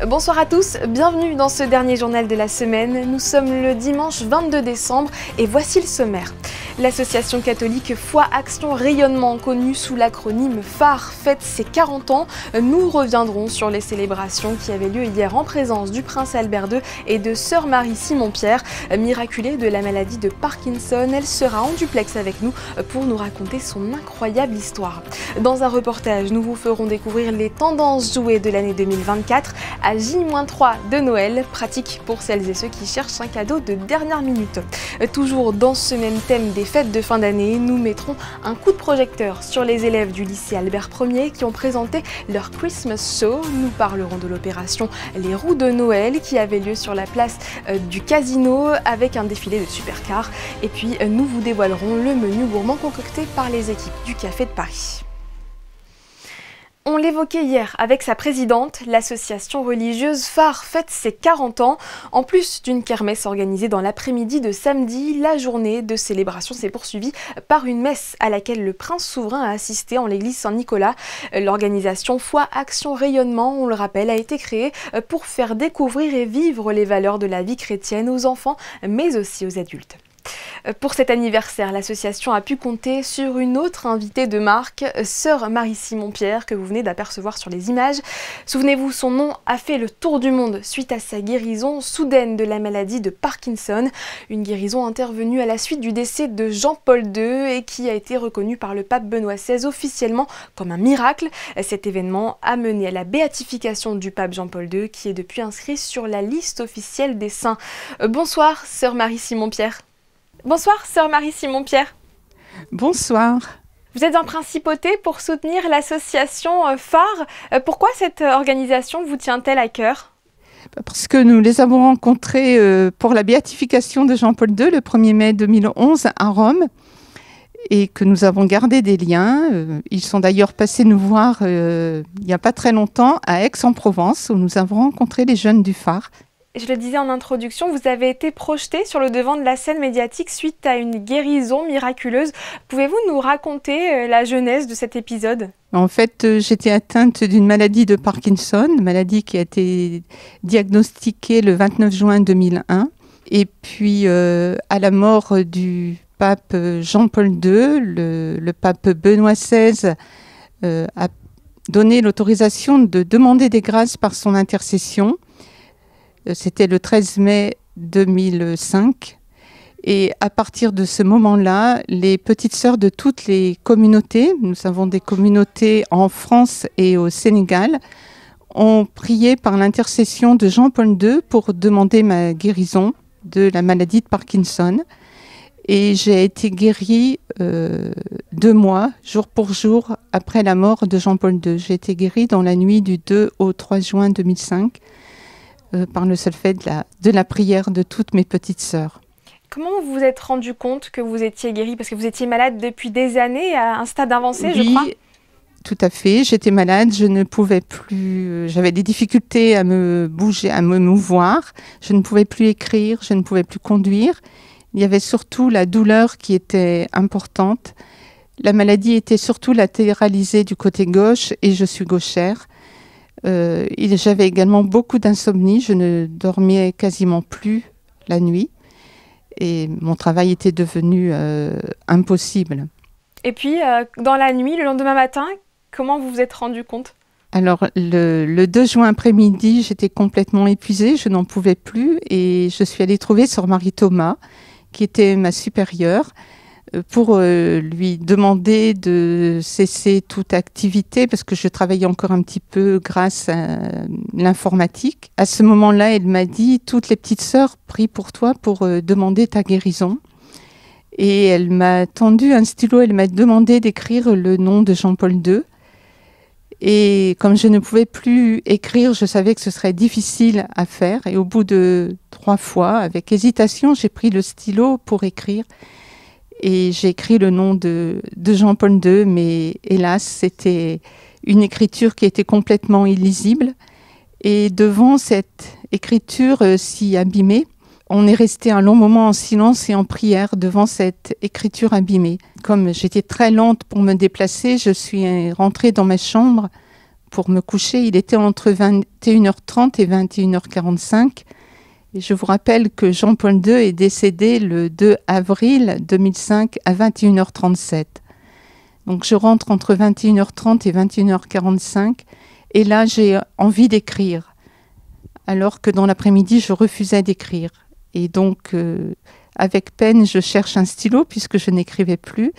Bonsoir à tous, bienvenue dans ce dernier journal de la semaine. Nous sommes le dimanche 22 décembre et voici le sommaire. L'association catholique Foi Action Rayonnement, connue sous l'acronyme phare, fête ses 40 ans. Nous reviendrons sur les célébrations qui avaient lieu hier en présence du prince Albert II et de sœur Marie-Simon-Pierre. Miraculée de la maladie de Parkinson, elle sera en duplex avec nous pour nous raconter son incroyable histoire. Dans un reportage, nous vous ferons découvrir les tendances jouées de l'année 2024 à J-3 de Noël, pratique pour celles et ceux qui cherchent un cadeau de dernière minute. Toujours dans ce même thème des fêtes de fin d'année, nous mettrons un coup de projecteur sur les élèves du lycée Albert Ier qui ont présenté leur Christmas Show. Nous parlerons de l'opération Les Roues de Noël qui avait lieu sur la place du Casino avec un défilé de supercars. Et puis nous vous dévoilerons le menu gourmand concocté par les équipes du Café de Paris. On l'évoquait hier avec sa présidente, l'association religieuse phare fête ses 40 ans. En plus d'une kermesse organisée dans l'après-midi de samedi, la journée de célébration s'est poursuivie par une messe à laquelle le prince souverain a assisté en l'église Saint-Nicolas. L'organisation Foi Action Rayonnement, on le rappelle, a été créée pour faire découvrir et vivre les valeurs de la vie chrétienne aux enfants, mais aussi aux adultes. Pour cet anniversaire, l'association a pu compter sur une autre invitée de marque, sœur Marie-Simon-Pierre, que vous venez d'apercevoir sur les images. Souvenez-vous, son nom a fait le tour du monde suite à sa guérison soudaine de la maladie de Parkinson. Une guérison intervenue à la suite du décès de Jean-Paul II et qui a été reconnue par le pape Benoît XVI officiellement comme un miracle. Cet événement a mené à la béatification du pape Jean-Paul II qui est depuis inscrit sur la liste officielle des saints. Bonsoir, sœur Marie-Simon-Pierre. Bonsoir, sœur Marie-Simon-Pierre. Bonsoir. Vous êtes en principauté pour soutenir l'association phare. Pourquoi cette organisation vous tient-elle à cœur ? Parce que nous les avons rencontrés pour la béatification de Jean-Paul II le 1er mai 2011 à Rome et que nous avons gardé des liens. Ils sont d'ailleurs passés nous voir il n'y a pas très longtemps à Aix-en-Provence où nous avons rencontré les jeunes du phare. Je le disais en introduction, vous avez été projeté sur le devant de la scène médiatique suite à une guérison miraculeuse. Pouvez-vous nous raconter la genèse de cet épisode ? En fait, j'étais atteinte d'une maladie de Parkinson, maladie qui a été diagnostiquée le 29 juin 2001. Et puis, à la mort du pape Jean-Paul II, le pape Benoît XVI a donné l'autorisation de demander des grâces par son intercession. C'était le 13 mai 2005. Et à partir de ce moment-là, les petites sœurs de toutes les communautés, nous avons des communautés en France et au Sénégal, ont prié par l'intercession de Jean-Paul II pour demander ma guérison de la maladie de Parkinson. Et j'ai été guérie 2 mois, jour pour jour, après la mort de Jean-Paul II. J'ai été guérie dans la nuit du 2 au 3 juin 2005. Par le seul fait de la prière de toutes mes petites sœurs. Comment vous vous êtes rendu compte que vous étiez guérie ? Parce que vous étiez malade depuis des années, à un stade avancé, oui, je crois. Tout à fait. J'étais malade, je ne pouvais plus... J'avais des difficultés à me bouger, à me mouvoir. Je ne pouvais plus écrire, je ne pouvais plus conduire. Il y avait surtout la douleur qui était importante. La maladie était surtout latéralisée du côté gauche et je suis gauchère. J'avais également beaucoup d'insomnie, je ne dormais quasiment plus la nuit et mon travail était devenu impossible. Et puis, dans la nuit, le lendemain matin, comment vous vous êtes rendu compte ? Alors, le 2 juin après-midi, j'étais complètement épuisée, je n'en pouvais plus et je suis allée trouver sœur Marie-Thomas, qui était ma supérieure, pour lui demander de cesser toute activité parce que je travaillais encore un petit peu grâce à l'informatique. À ce moment-là, elle m'a dit « Toutes les petites sœurs prient pour toi pour demander ta guérison ». Et elle m'a tendu un stylo, elle m'a demandé d'écrire le nom de Jean-Paul II. Et comme je ne pouvais plus écrire, je savais que ce serait difficile à faire. Et au bout de 3 fois, avec hésitation, j'ai pris le stylo pour écrire. Et j'ai écrit le nom de Jean-Paul II, mais hélas, c'était une écriture qui était complètement illisible. Et devant cette écriture si abîmée, on est resté un long moment en silence et en prière devant cette écriture abîmée. Comme j'étais très lente pour me déplacer, je suis rentrée dans ma chambre pour me coucher, il était entre 21h30 et 21h45. Et je vous rappelle que Jean-Paul II est décédé le 2 avril 2005 à 21h37. Donc je rentre entre 21h30 et 21h45 et là j'ai envie d'écrire. Alors que dans l'après-midi, je refusais d'écrire. Et donc avec peine, je cherche un stylo puisque je n'écrivais plus.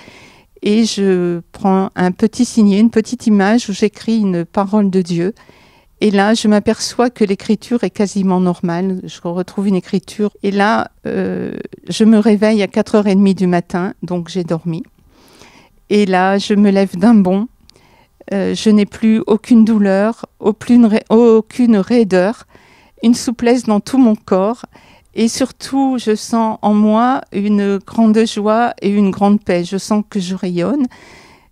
Et je prends un petit signet, une petite image où j'écris une parole de Dieu. Et là, je m'aperçois que l'écriture est quasiment normale. Je retrouve une écriture. Et là, je me réveille à 4h30 du matin, donc j'ai dormi. Et là, je me lève d'un bond. Je n'ai plus aucune douleur, aucune raideur, une souplesse dans tout mon corps. Et surtout, je sens en moi une grande joie et une grande paix. Je sens que je rayonne.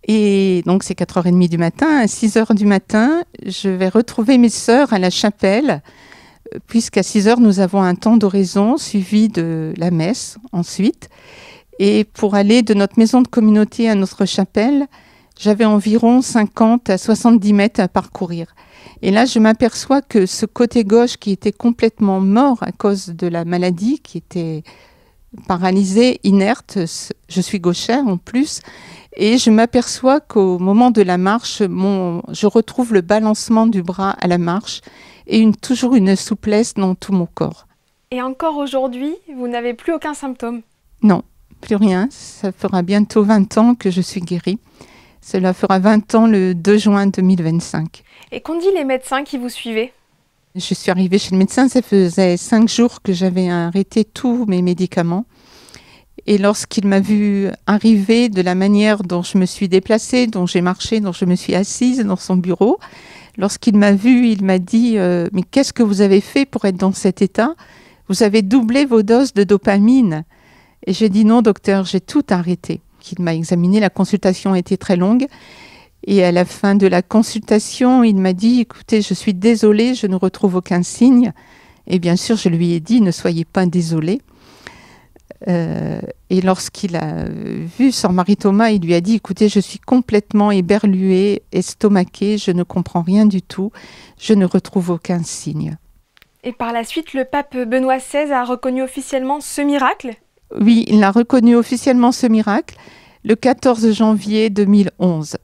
Et donc, c'est 4h30 du matin. À 6h du matin, je vais retrouver mes sœurs à la chapelle, puisqu'à 6h, nous avons un temps d'oraison suivi de la messe ensuite. Et pour aller de notre maison de communauté à notre chapelle, j'avais environ 50 à 70 mètres à parcourir. Et là, je m'aperçois que ce côté gauche qui était complètement mort à cause de la maladie, qui était paralysé, inerte, je suis gauchère en plus, et je m'aperçois qu'au moment de la marche, je retrouve le balancement du bras à la marche et toujours une souplesse dans tout mon corps. Et encore aujourd'hui, vous n'avez plus aucun symptôme? Non, plus rien. Ça fera bientôt 20 ans que je suis guérie. Cela fera 20 ans le 2 juin 2025. Et qu'ont dit les médecins qui vous suivaient? Je suis arrivée chez le médecin, ça faisait 5 jours que j'avais arrêté tous mes médicaments. Et lorsqu'il m'a vu arriver de la manière dont je me suis déplacée, dont j'ai marché, dont je me suis assise dans son bureau, lorsqu'il m'a vu, il m'a dit « Mais qu'est-ce que vous avez fait pour être dans cet état? Vous avez doublé vos doses de dopamine. » Et j'ai dit « Non, docteur, j'ai tout arrêté. » Il m'a examiné, la consultation était très longue. Et à la fin de la consultation, il m'a dit « Écoutez, je suis désolée, je ne retrouve aucun signe. » Et bien sûr, je lui ai dit « Ne soyez pas désolée. » Et lorsqu'il a vu Sœur Marie-Thomas, il lui a dit « Écoutez, je suis complètement éberluée, estomaquée, je ne comprends rien du tout, je ne retrouve aucun signe. » Et par la suite, le pape Benoît XVI a reconnu officiellement ce miracle? Oui, il a reconnu officiellement ce miracle le 14 janvier 2011.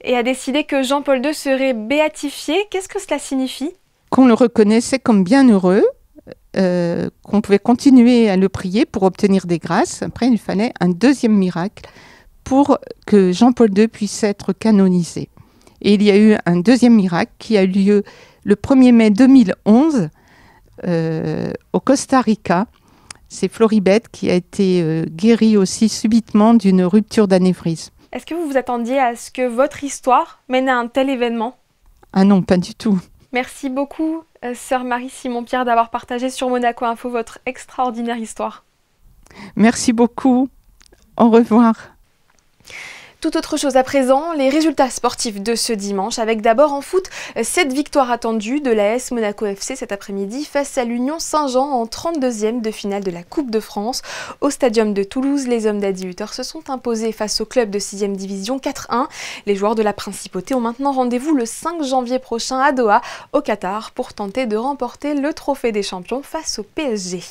Et a décidé que Jean-Paul II serait béatifié. Qu'est-ce que cela signifie? Qu'on le reconnaissait comme bienheureux, qu'on pouvait continuer à le prier pour obtenir des grâces. Après, il fallait un deuxième miracle pour que Jean-Paul II puisse être canonisé. Et il y a eu un deuxième miracle qui a eu lieu le 1er mai 2011 au Costa Rica. C'est Floribert qui a été guérie aussi subitement d'une rupture d'anévrisme. Est-ce que vous vous attendiez à ce que votre histoire mène à un tel événement? Ah non, pas du tout. Merci beaucoup, Sœur Marie-Simon-Pierre, d'avoir partagé sur Monaco Info votre extraordinaire histoire. Merci beaucoup. Au revoir. Tout autre chose à présent, les résultats sportifs de ce dimanche, avec d'abord en foot, cette victoire attendue de l'AS Monaco FC cet après-midi face à l'Union Saint-Jean en 32e de finale de la Coupe de France. Au stadium de Toulouse, les hommes d'Adi Hutter se sont imposés face au club de 6e division 4-1. Les joueurs de la Principauté ont maintenant rendez-vous le 5 janvier prochain à Doha, au Qatar, pour tenter de remporter le trophée des champions face au PSG.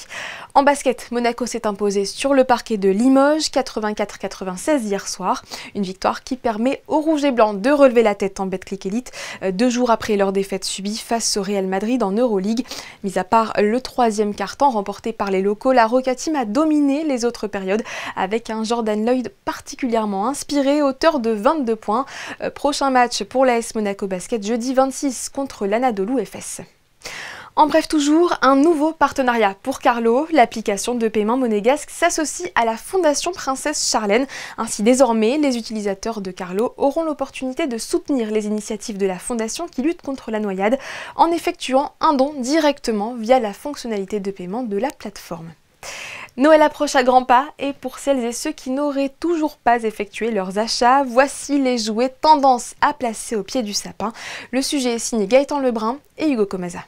En basket, Monaco s'est imposé sur le parquet de Limoges, 84-96 hier soir. Une victoire qui permet aux Rouges et Blancs de relever la tête en Betclic Elite 2 jours après leur défaite subie face au Real Madrid en Euroleague. Mis à part le 3e quart-temps remporté par les locaux, la Roca Team a dominé les autres périodes avec un Jordan Lloyd particulièrement inspiré, auteur de 22 points. Prochain match pour l'AS Monaco Basket jeudi 26 contre l'Anadolu Efes. En bref, toujours un nouveau partenariat pour Carlo. L'application de paiement monégasque s'associe à la Fondation Princesse Charlène. Ainsi, désormais, les utilisateurs de Carlo auront l'opportunité de soutenir les initiatives de la Fondation qui lutte contre la noyade en effectuant un don directement via la fonctionnalité de paiement de la plateforme. Noël approche à grands pas et pour celles et ceux qui n'auraient toujours pas effectué leurs achats, voici les jouets tendance à placer au pied du sapin. Le sujet est signé Gaëtan Lebrun et Hugo Comaza.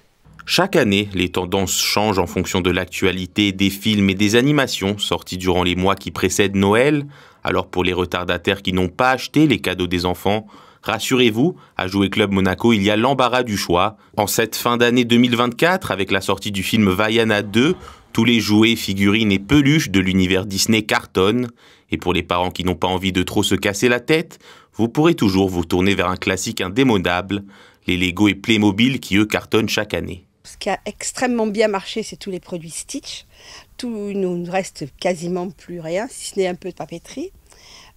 Chaque année, les tendances changent en fonction de l'actualité des films et des animations sortis durant les mois qui précèdent Noël. Alors pour les retardataires qui n'ont pas acheté les cadeaux des enfants, Rassurez-vous, à Jouet Club Monaco, il y a l'embarras du choix. En cette fin d'année 2024, avec la sortie du film Vaiana 2, tous les jouets, figurines et peluches de l'univers Disney cartonnent. Et pour les parents qui n'ont pas envie de trop se casser la tête, vous pourrez toujours vous tourner vers un classique indémodable, les Lego et Playmobil qui eux cartonnent chaque année. Ce qui a extrêmement bien marché, c'est tous les produits Stitch. Tout nous reste quasiment plus rien, si ce n'est un peu de papeterie.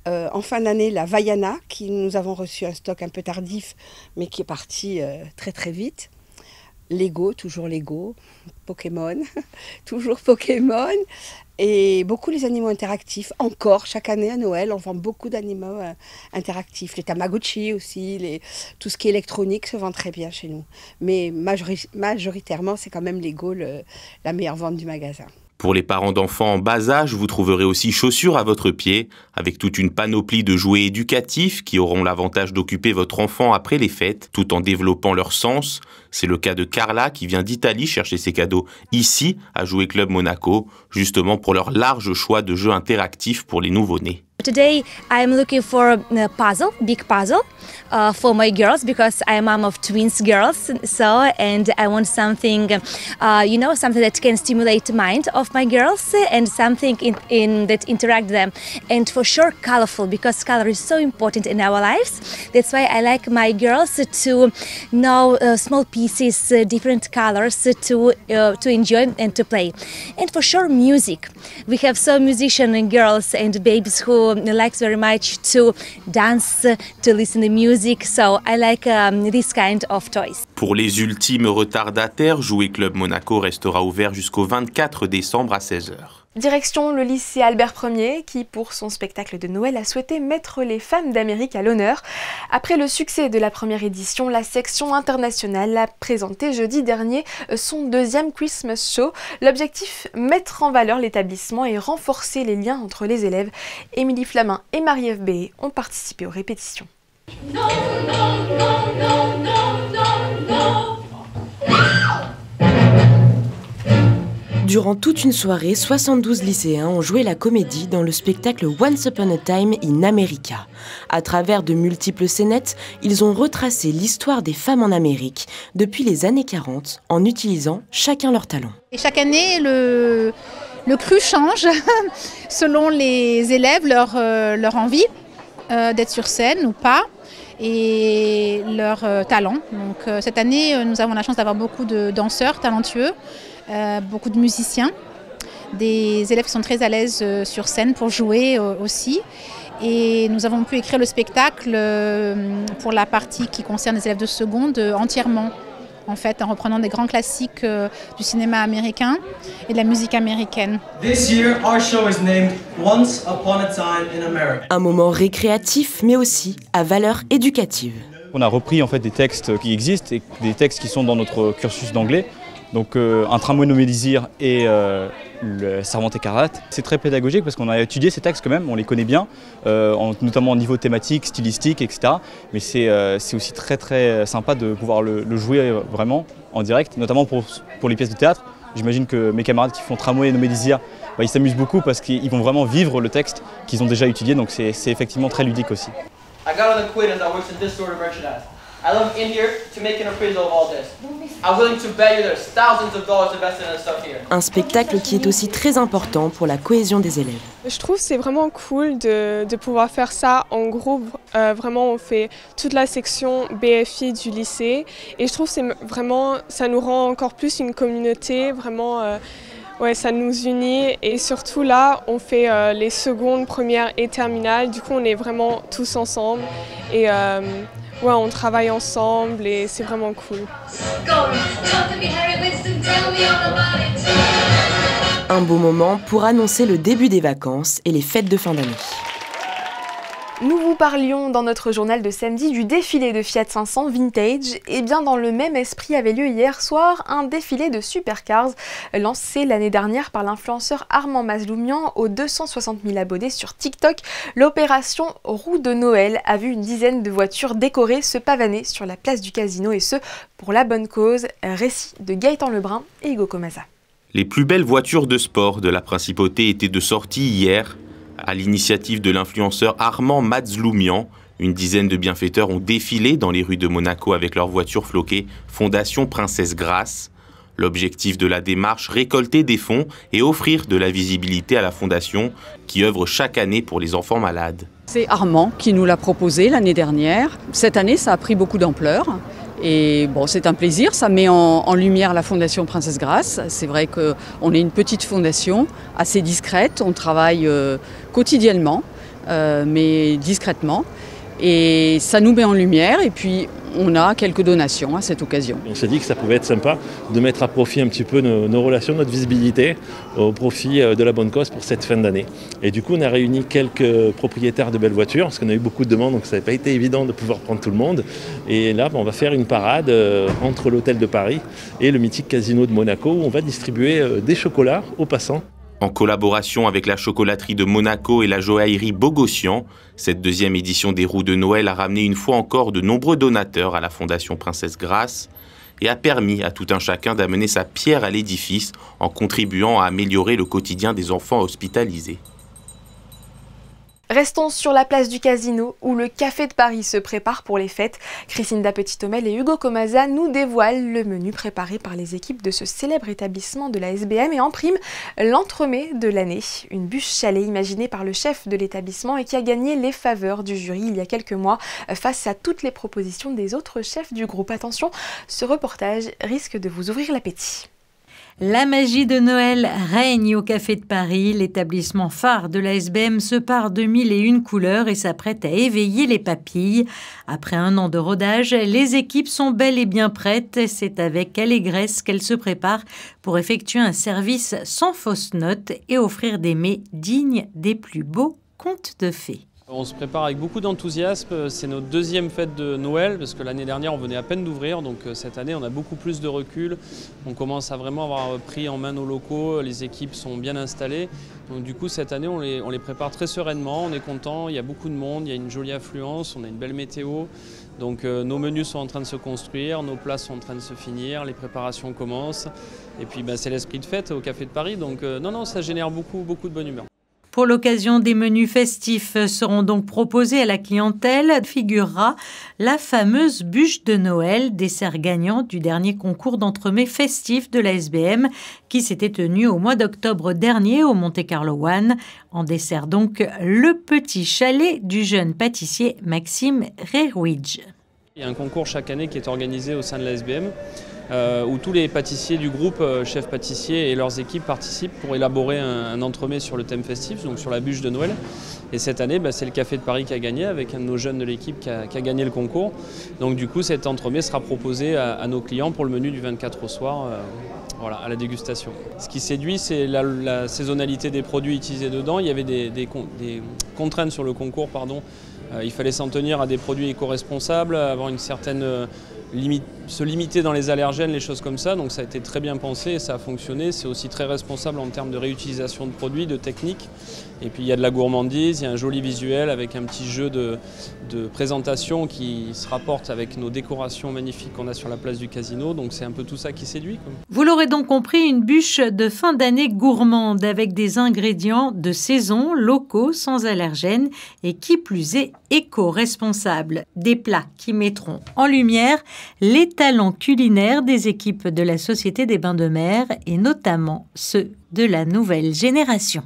En fin d'année, la Vaiana, qui nous avons reçu un stock un peu tardif, mais qui est parti très très vite. Lego, toujours Lego. Pokémon, toujours Pokémon. Et beaucoup les animaux interactifs. Encore, chaque année à Noël, on vend beaucoup d'animaux interactifs. Les Tamagotchi aussi, tout ce qui est électronique se vend très bien chez nous. Mais majoritairement, c'est quand même Lego la meilleure vente du magasin. Pour les parents d'enfants en bas âge, vous trouverez aussi chaussures à votre pied, avec toute une panoplie de jouets éducatifs qui auront l'avantage d'occuper votre enfant après les fêtes, tout en développant leur sens. C'est le cas de Carla qui vient d'Italie chercher ses cadeaux ici, à Jouet Club Monaco, justement pour leur large choix de jeux interactifs pour les nouveau-nés. Today I'm looking for a puzzle, big puzzle, for my girls because I'm mom of twins girls. And I want something, something that can stimulate the mind of my girls and something that interact them. And for sure, colorful because color is so important in our lives. That's why I like my girls to know small pieces, different colors to enjoy and to play. And for sure, music. We have some musician girls and babies who likes very much to dance, to listen to music, so I like this kind of toys. Pour les ultimes retardataires, Jouet Club Monaco restera ouvert jusqu'au 24 décembre à 16h. Direction le lycée Albert Ier qui, pour son spectacle de Noël, a souhaité mettre les femmes d'Amérique à l'honneur. Après le succès de la première édition, la section internationale a présenté jeudi dernier son deuxième Christmas Show. L'objectif, mettre en valeur l'établissement et renforcer les liens entre les élèves. Émilie Flamin et Marie-Ève Béé ont participé aux répétitions. No, no, no, no, no, no, no. Durant toute une soirée, 72 lycéens ont joué la comédie dans le spectacle Once Upon a Time in America. À travers de multiples scénettes, ils ont retracé l'histoire des femmes en Amérique depuis les années 40 en utilisant chacun leur talent. Et chaque année, le cru change selon les élèves, leur envie d'être sur scène ou pas et leur talent. Donc, cette année, nous avons la chance d'avoir beaucoup de danseurs talentueux. Beaucoup de musiciens, des élèves qui sont très à l'aise sur scène pour jouer aussi. Et nous avons pu écrire le spectacle pour la partie qui concerne les élèves de seconde entièrement, en fait, en reprenant des grands classiques du cinéma américain et de la musique américaine. This year, our show is named Once Upon a Time in America. Un moment récréatif, mais aussi à valeur éducative. On a repris en fait des textes qui existent et des textes qui sont dans notre cursus d'anglais. Donc un tramway nommé Désir et le Servante écarlate. C'est très pédagogique parce qu'on a étudié ces textes quand même, on les connaît bien, notamment au niveau thématique, stylistique, etc. Mais c'est aussi très très sympa de pouvoir le jouer vraiment en direct, notamment pour les pièces de théâtre. J'imagine que mes camarades qui font Tramway nommé Désir, ils s'amusent beaucoup parce qu'ils vont vraiment vivre le texte qu'ils ont déjà étudié, donc c'est effectivement très ludique aussi. I got an acquaintance that works in this sort of merchandise. I love in here to make an appraisal of all this. I'm willing to bet you there's thousands of dollars invested in this stuff here. Un spectacle qui est aussi très important pour la cohésion des élèves. Je trouve que c'est vraiment cool de pouvoir faire ça en groupe. Vraiment, on fait toute la section BFI du lycée et je trouve que ça nous rend encore plus une communauté. Vraiment, ouais, ça nous unit et surtout là, on fait les secondes, premières et terminales. Du coup, on est vraiment tous ensemble et ouais, on travaille ensemble et c'est vraiment cool. Un beau moment pour annoncer le début des vacances et les fêtes de fin d'année. Nous vous parlions dans notre journal de samedi du défilé de Fiat 500 Vintage. Et bien dans le même esprit avait lieu hier soir un défilé de supercars lancé l'année dernière par l'influenceur Armand Mazloumian aux 260 000 abonnés sur TikTok. L'opération Roue de Noël a vu une dizaine de voitures décorées se pavaner sur la place du Casino et ce pour la bonne cause. Récit de Gaëtan Lebrun et Hugo Comasa. Les plus belles voitures de sport de la principauté étaient de sortie hier. À l'initiative de l'influenceur Armand Mazloumian, une dizaine de bienfaiteurs ont défilé dans les rues de Monaco avec leurs voitures floquées Fondation Princesse Grace. L'objectif de la démarche, récolter des fonds et offrir de la visibilité à la fondation qui œuvre chaque année pour les enfants malades. C'est Armand qui nous l'a proposé l'année dernière. Cette année, ça a pris beaucoup d'ampleur. Et bon, c'est un plaisir, ça met en lumière la Fondation Princesse Grace. C'est vrai qu'on est une petite fondation, assez discrète, on travaille quotidiennement, mais discrètement. Et ça nous met en lumière et puis on a quelques donations à cette occasion. On s'est dit que ça pouvait être sympa de mettre à profit un petit peu nos relations, notre visibilité au profit de la bonne cause pour cette fin d'année. Et du coup on a réuni quelques propriétaires de belles voitures parce qu'on a eu beaucoup de demandes donc ça n'avait pas été évident de pouvoir prendre tout le monde. Et là on va faire une parade entre l'hôtel de Paris et le mythique casino de Monaco où on va distribuer des chocolats aux passants. En collaboration avec la chocolaterie de Monaco et la joaillerie Bogossian, cette deuxième édition des roues de Noël a ramené une fois encore de nombreux donateurs à la Fondation Princesse Grace et a permis à tout un chacun d'amener sa pierre à l'édifice en contribuant à améliorer le quotidien des enfants hospitalisés. Restons sur la place du Casino où le Café de Paris se prépare pour les fêtes. Christine Petit-Homel et Hugo Comaza nous dévoilent le menu préparé par les équipes de ce célèbre établissement de la SBM et en prime l'entremets de l'année. Une bûche chalet imaginée par le chef de l'établissement et qui a gagné les faveurs du jury il y a quelques mois face à toutes les propositions des autres chefs du groupe. Attention, ce reportage risque de vous ouvrir l'appétit. La magie de Noël règne au Café de Paris. L'établissement phare de la SBM se pare de 1001 couleurs et s'apprête à éveiller les papilles. Après un an de rodage, les équipes sont bel et bien prêtes. C'est avec allégresse qu'elles se préparent pour effectuer un service sans fausse note et offrir des mets dignes des plus beaux contes de fées. On se prépare avec beaucoup d'enthousiasme, c'est notre deuxième fête de Noël parce que l'année dernière on venait à peine d'ouvrir, donc cette année on a beaucoup plus de recul, on commence à vraiment avoir pris en main nos locaux, les équipes sont bien installées, donc du coup cette année on les prépare très sereinement, on est content, il y a beaucoup de monde, il y a une jolie affluence, on a une belle météo, donc nos menus sont en train de se construire, nos plats sont en train de se finir, les préparations commencent et puis c'est l'esprit de fête au Café de Paris, donc non, ça génère beaucoup de bonne humeur. Pour l'occasion, des menus festifs seront donc proposés à la clientèle. Figurera la fameuse bûche de Noël, dessert gagnant du dernier concours d'entremets festifs de la SBM qui s'était tenu au mois d'octobre dernier au Monte Carlo One. En dessert donc, le petit chalet du jeune pâtissier Maxime Rerouidge. Il y a un concours chaque année qui est organisé au sein de la SBM. Où tous les pâtissiers du groupe, chefs pâtissiers et leurs équipes participent pour élaborer un entremets sur le thème festif, donc sur la bûche de Noël. Et cette année, c'est le Café de Paris qui a gagné, avec un de nos jeunes de l'équipe qui a gagné le concours. Donc du coup, cet entremets sera proposé à nos clients pour le menu du 24 au soir, à la dégustation. Ce qui séduit, c'est la saisonnalité des produits utilisés dedans. Il y avait des contraintes sur le concours, il fallait s'en tenir à des produits éco-responsables, avoir une certaine... se limiter dans les allergènes, les choses comme ça, donc ça a été très bien pensé et ça a fonctionné. C'est aussi très responsable en termes de réutilisation de produits, de techniques. Et puis il y a de la gourmandise, il y a un joli visuel avec un petit jeu de présentation qui se rapporte avec nos décorations magnifiques qu'on a sur la place du Casino, donc c'est un peu tout ça qui séduit. Vous l'aurez donc compris, une bûche de fin d'année gourmande avec des ingrédients de saison, locaux, sans allergènes et qui plus est éco-responsables. Des plats qui mettront en lumière les talents culinaires des équipes de la Société des Bains de Mer et notamment ceux de la nouvelle génération.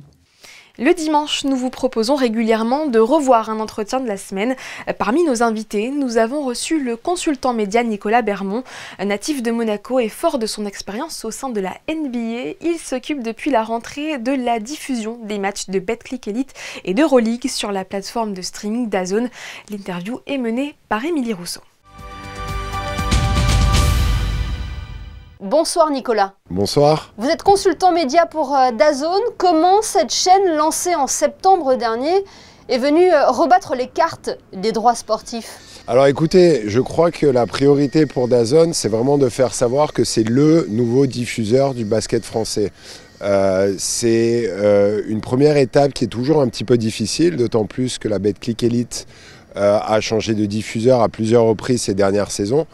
Le dimanche, nous vous proposons régulièrement de revoir un entretien de la semaine. Parmi nos invités, nous avons reçu le consultant média Nicolas Bermond. Natif de Monaco et fort de son expérience au sein de la NBA, il s'occupe depuis la rentrée de la diffusion des matchs de Betclic Elite et d'Euroleague sur la plateforme de streaming DAZN. L'interview est menée par Émilie Rousseau. Bonsoir Nicolas. Bonsoir. Vous êtes consultant média pour DAZN. Comment cette chaîne, lancée en septembre dernier, est venue rebattre les cartes des droits sportifs ? Alors écoutez, je crois que la priorité pour DAZN, c'est vraiment de faire savoir que c'est le nouveau diffuseur du basket français. C'est une première étape qui est toujours un petit peu difficile, d'autant plus que la Betclic Elite a changé de diffuseur à plusieurs reprises ces dernières saisons.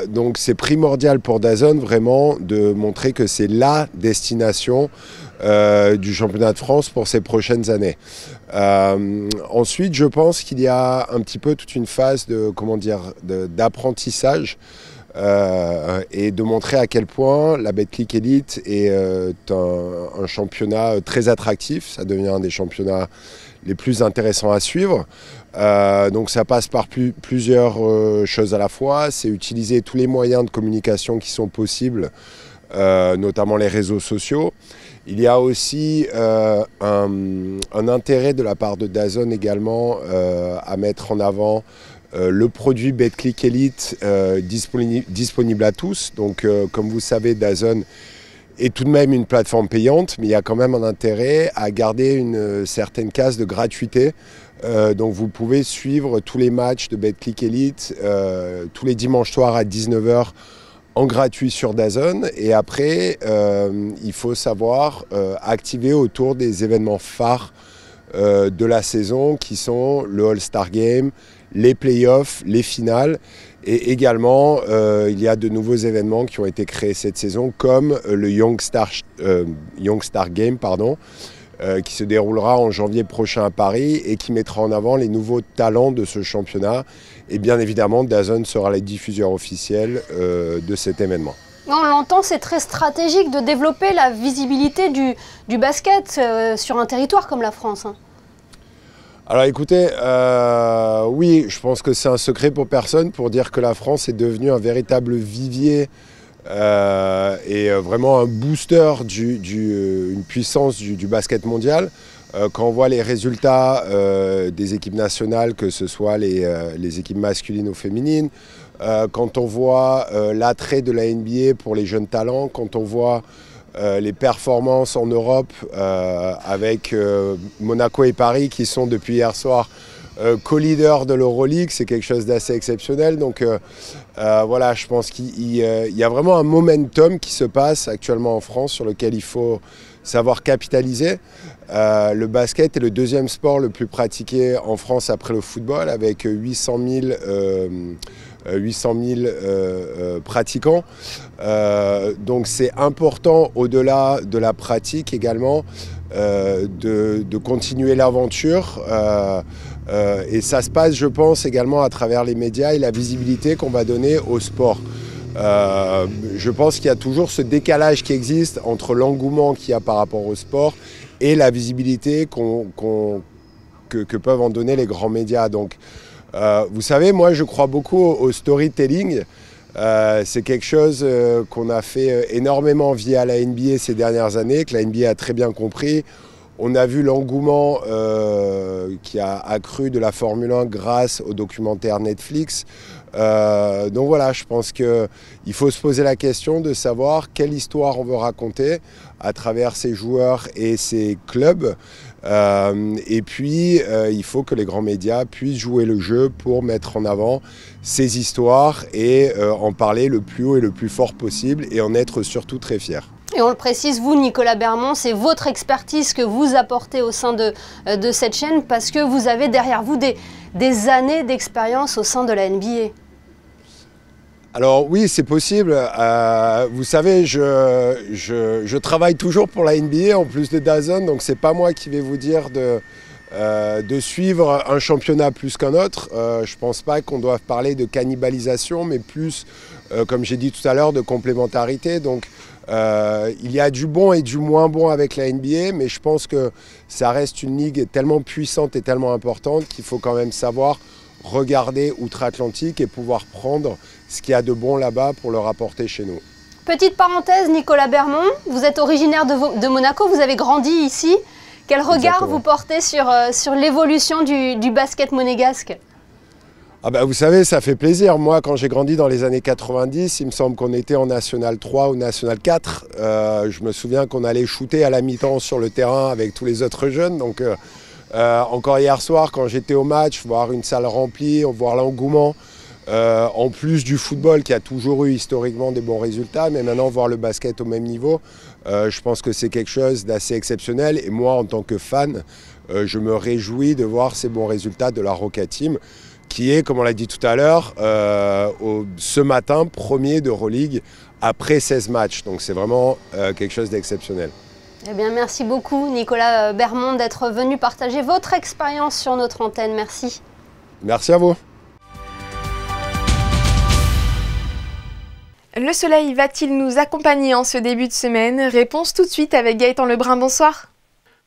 Donc c'est primordial pour DAZN vraiment de montrer que c'est la destination du championnat de France pour ces prochaines années. Ensuite, je pense qu'il y a un petit peu toute une phase d'apprentissage et de montrer à quel point la Betclic Elite est un championnat très attractif. Ça devient un des championnats les plus intéressants à suivre. Donc ça passe par plusieurs choses à la fois. C'est utiliser tous les moyens de communication qui sont possibles, notamment les réseaux sociaux. Il y a aussi un intérêt de la part de DAZN également à mettre en avant le produit Betclic Elite disponible à tous. Donc comme vous savez, DAZN est tout de même une plateforme payante, mais il y a quand même un intérêt à garder une certaine case de gratuité. Donc vous pouvez suivre tous les matchs de Betclic Elite tous les dimanches soirs à 19 h en gratuit sur DAZN. Et après, il faut savoir activer autour des événements phares de la saison qui sont le All-Star Game, les playoffs, les finales. Et également, il y a de nouveaux événements qui ont été créés cette saison, comme le Young Star Game, qui se déroulera en janvier prochain à Paris et qui mettra en avant les nouveaux talents de ce championnat. Et bien évidemment, DAZN sera le diffuseur officiel de cet événement. On l'entend, c'est très stratégique de développer la visibilité du basket sur un territoire comme la France. Alors écoutez, oui, je pense que c'est un secret pour personne pour dire que la France est devenue un véritable vivier et vraiment un booster une puissance du basket mondial. Quand on voit les résultats des équipes nationales, que ce soit les équipes masculines ou féminines, quand on voit l'attrait de la NBA pour les jeunes talents, quand on voit les performances en Europe avec Monaco et Paris qui sont depuis hier soir co-leaders de l'Euroleague, c'est quelque chose d'assez exceptionnel. Donc voilà, je pense qu'il y a vraiment un momentum qui se passe actuellement en France sur lequel il faut savoir capitaliser. Le basket est le deuxième sport le plus pratiqué en France après le football, avec 800 000 pratiquants. Donc c'est important, au-delà de la pratique également, de continuer l'aventure. Et ça se passe, je pense, également à travers les médias et la visibilité qu'on va donner au sport. Je pense qu'il y a toujours ce décalage qui existe entre l'engouement qu'il y a par rapport au sport et la visibilité que peuvent en donner les grands médias. Donc, vous savez, moi je crois beaucoup au storytelling. C'est quelque chose qu'on a fait énormément via la NBA ces dernières années, que la NBA a très bien compris. On a vu l'engouement qui a accru de la Formule 1 grâce au documentaire Netflix. Donc voilà, je pense qu'il faut se poser la question de savoir quelle histoire on veut raconter à travers ces joueurs et ces clubs. Et puis, il faut que les grands médias puissent jouer le jeu pour mettre en avant ces histoires et en parler le plus haut et le plus fort possible et en être surtout très fiers. Et on le précise, vous, Nicolas Bermond, c'est votre expertise que vous apportez au sein de cette chaîne parce que vous avez derrière vous des années d'expérience au sein de la NBA. Alors oui, c'est possible. Vous savez, je travaille toujours pour la NBA en plus de DAZN, donc c'est pas moi qui vais vous dire de suivre un championnat plus qu'un autre. Je pense pas qu'on doive parler de cannibalisation, mais plus, comme j'ai dit tout à l'heure, de complémentarité. Donc il y a du bon et du moins bon avec la NBA, mais je pense que ça reste une ligue tellement puissante et tellement importante qu'il faut quand même savoir regarder outre-Atlantique et pouvoir prendre ce qu'il y a de bon là-bas pour le rapporter chez nous. Petite parenthèse, Nicolas Bermond, vous êtes originaire de Monaco, vous avez grandi ici. Quel regard Exactement. vous portez sur l'évolution du basket monégasque ? Ah bah vous savez, ça fait plaisir. Moi, quand j'ai grandi dans les années 90, il me semble qu'on était en National 3 ou National 4. Je me souviens qu'on allait shooter à la mi-temps sur le terrain avec tous les autres jeunes. Donc, encore hier soir, quand j'étais au match, voir une salle remplie, voir l'engouement, en plus du football qui a toujours eu historiquement des bons résultats, mais maintenant voir le basket au même niveau, je pense que c'est quelque chose d'assez exceptionnel. Et moi, en tant que fan, je me réjouis de voir ces bons résultats de la Roca Team, qui est, comme on l'a dit tout à l'heure, ce matin, premier d'Euroleague après 16 matchs. Donc c'est vraiment quelque chose d'exceptionnel. Eh bien, merci beaucoup Nicolas Bermond d'être venu partager votre expérience sur notre antenne. Merci. Merci à vous. Le soleil va-t-il nous accompagner en ce début de semaine? Réponse tout de suite avec Gaëtan Lebrun, bonsoir.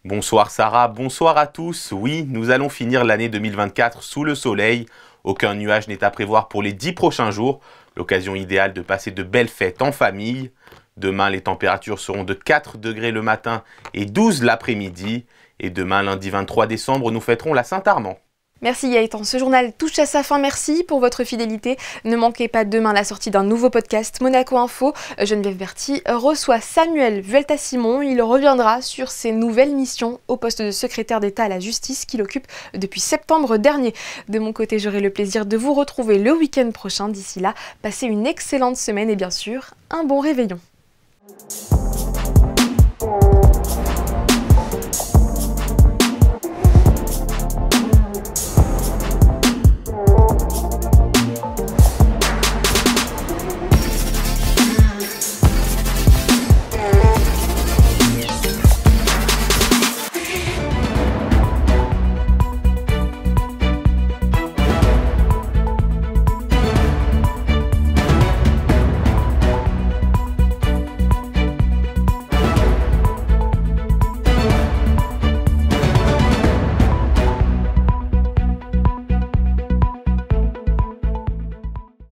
Bonsoir Sarah, bonsoir à tous. Oui, nous allons finir l'année 2024 sous le soleil. Aucun nuage n'est à prévoir pour les 10 prochains jours. L'occasion idéale de passer de belles fêtes en famille. Demain, les températures seront de 4 degrés le matin et 12 l'après-midi. Et demain, lundi 23 décembre, nous fêterons la Saint-Armand. Merci Gaëtan, ce journal touche à sa fin, merci pour votre fidélité. Ne manquez pas demain la sortie d'un nouveau podcast Monaco Info. Geneviève Berthy reçoit Samuel Vuelta-Simon. Il reviendra sur ses nouvelles missions au poste de secrétaire d'État à la justice qu'il occupe depuis septembre dernier. De mon côté, j'aurai le plaisir de vous retrouver le week-end prochain. D'ici là, passez une excellente semaine et bien sûr, un bon réveillon.